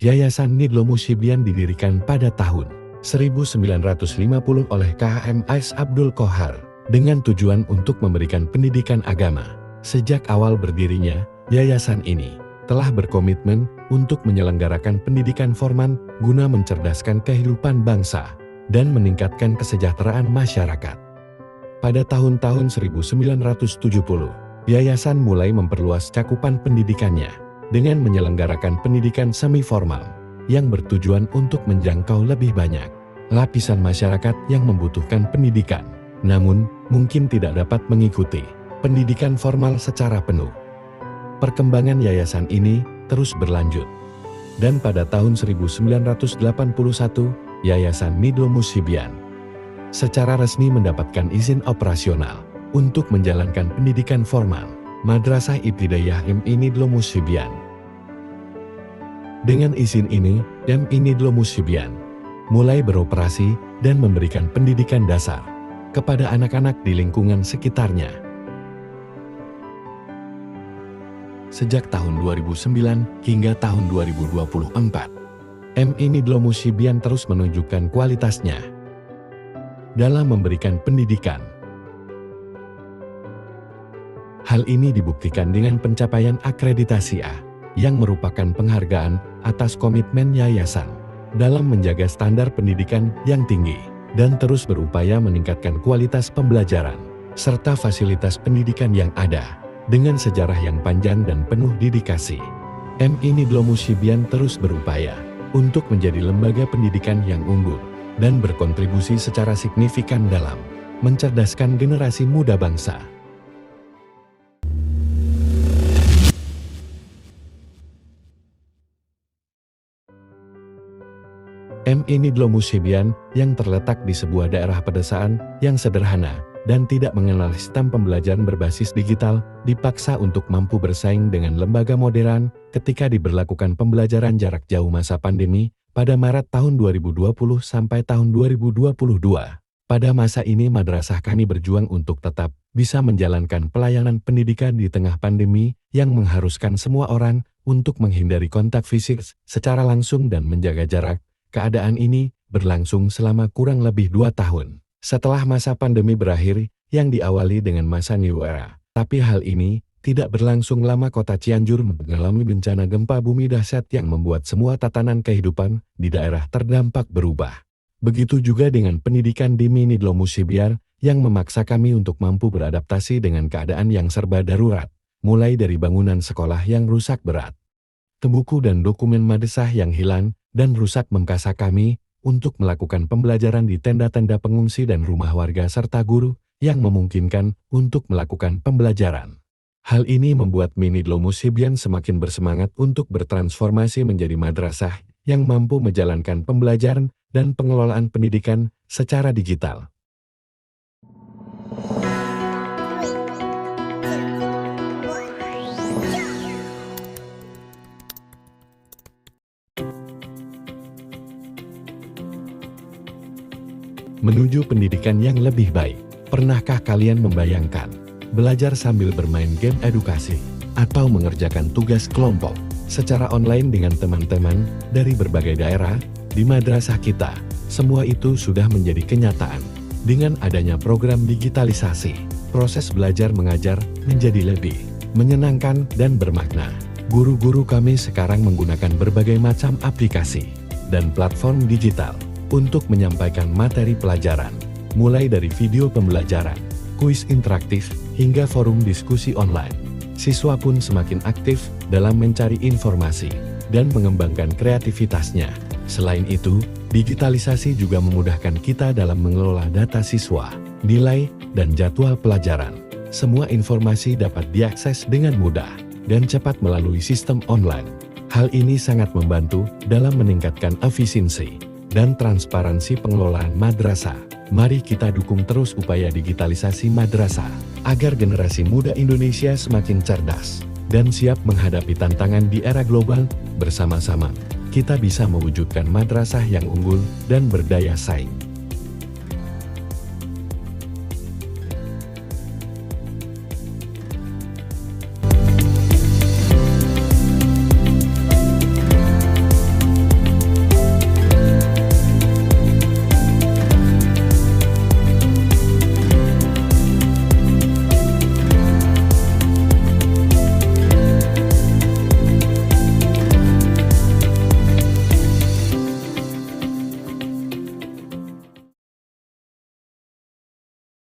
Yayasan Nidlo Musibian didirikan pada tahun 1950 oleh KHM Ais Abdul Qohar dengan tujuan untuk memberikan pendidikan agama. Sejak awal berdirinya, yayasan ini telah berkomitmen untuk menyelenggarakan pendidikan formal guna mencerdaskan kehidupan bangsa dan meningkatkan kesejahteraan masyarakat. Pada tahun-tahun 1970, yayasan mulai memperluas cakupan pendidikannya dengan menyelenggarakan pendidikan semi-formal yang bertujuan untuk menjangkau lebih banyak lapisan masyarakat yang membutuhkan pendidikan, namun mungkin tidak dapat mengikuti pendidikan formal secara penuh. Perkembangan yayasan ini terus berlanjut, dan pada tahun 1981, Yayasan Nidlo Musibian secara resmi mendapatkan izin operasional untuk menjalankan pendidikan formal Madrasah Ibtidaiyah MI Nidlo Musibian. Dengan izin ini, MI Nidlo Musibian mulai beroperasi dan memberikan pendidikan dasar kepada anak-anak di lingkungan sekitarnya. Sejak tahun 2009 hingga tahun 2024, MI Nidlo Musibian terus menunjukkan kualitasnya dalam memberikan pendidikan. Hal ini dibuktikan dengan pencapaian akreditasi A, yang merupakan penghargaan atas komitmen yayasan dalam menjaga standar pendidikan yang tinggi dan terus berupaya meningkatkan kualitas pembelajaran serta fasilitas pendidikan yang ada. Dengan sejarah yang panjang dan penuh dedikasi, MI Nidlo Musibian terus berupaya untuk menjadi lembaga pendidikan yang unggul dan berkontribusi secara signifikan dalam mencerdaskan generasi muda bangsa. MI Nidlo Musibian yang terletak di sebuah daerah pedesaan yang sederhana dan tidak mengenal sistem pembelajaran berbasis digital, dipaksa untuk mampu bersaing dengan lembaga modern ketika diberlakukan pembelajaran jarak jauh masa pandemi pada Maret tahun 2020 sampai tahun 2022. Pada masa ini madrasah kami berjuang untuk tetap bisa menjalankan pelayanan pendidikan di tengah pandemi yang mengharuskan semua orang untuk menghindari kontak fisik secara langsung dan menjaga jarak. Keadaan ini berlangsung selama kurang lebih 2 tahun. Setelah masa pandemi berakhir, yang diawali dengan masa New Era. Tapi hal ini tidak berlangsung lama. Kota Cianjur mengalami bencana gempa bumi dahsyat yang membuat semua tatanan kehidupan di daerah terdampak berubah. Begitu juga dengan pendidikan di MI Nidlo Musibian yang memaksa kami untuk mampu beradaptasi dengan keadaan yang serba darurat, mulai dari bangunan sekolah yang rusak berat, buku dan dokumen madrasah yang hilang dan rusak mempaksa kami untuk melakukan pembelajaran di tenda-tenda pengungsi dan rumah warga serta guru yang memungkinkan untuk melakukan pembelajaran. Hal ini membuat MI Nidlo Musibian semakin bersemangat untuk bertransformasi menjadi madrasah yang mampu menjalankan pembelajaran dan pengelolaan pendidikan secara digital. Menuju pendidikan yang lebih baik, pernahkah kalian membayangkan belajar sambil bermain game edukasi atau mengerjakan tugas kelompok secara online dengan teman-teman dari berbagai daerah di madrasah kita? Semua itu sudah menjadi kenyataan. Dengan adanya program digitalisasi, proses belajar mengajar menjadi lebih menyenangkan dan bermakna. Guru-guru kami sekarang menggunakan berbagai macam aplikasi dan platform digital untuk menyampaikan materi pelajaran, mulai dari video pembelajaran, kuis interaktif, hingga forum diskusi online. Siswa pun semakin aktif dalam mencari informasi dan mengembangkan kreativitasnya. Selain itu, digitalisasi juga memudahkan kita dalam mengelola data siswa, nilai, dan jadwal pelajaran. Semua informasi dapat diakses dengan mudah dan cepat melalui sistem online. Hal ini sangat membantu dalam meningkatkan efisiensi dan transparansi pengelolaan madrasah. Mari kita dukung terus upaya digitalisasi madrasah, agar generasi muda Indonesia semakin cerdas dan siap menghadapi tantangan di era global. Bersama-sama, kita bisa mewujudkan madrasah yang unggul dan berdaya saing.